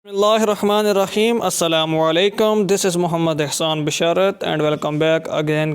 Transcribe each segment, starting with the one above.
Bismillahirrahmanirrahim. Assalamu alaikum. This is Muhammad Ihsan Bisharat and welcome back again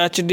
HD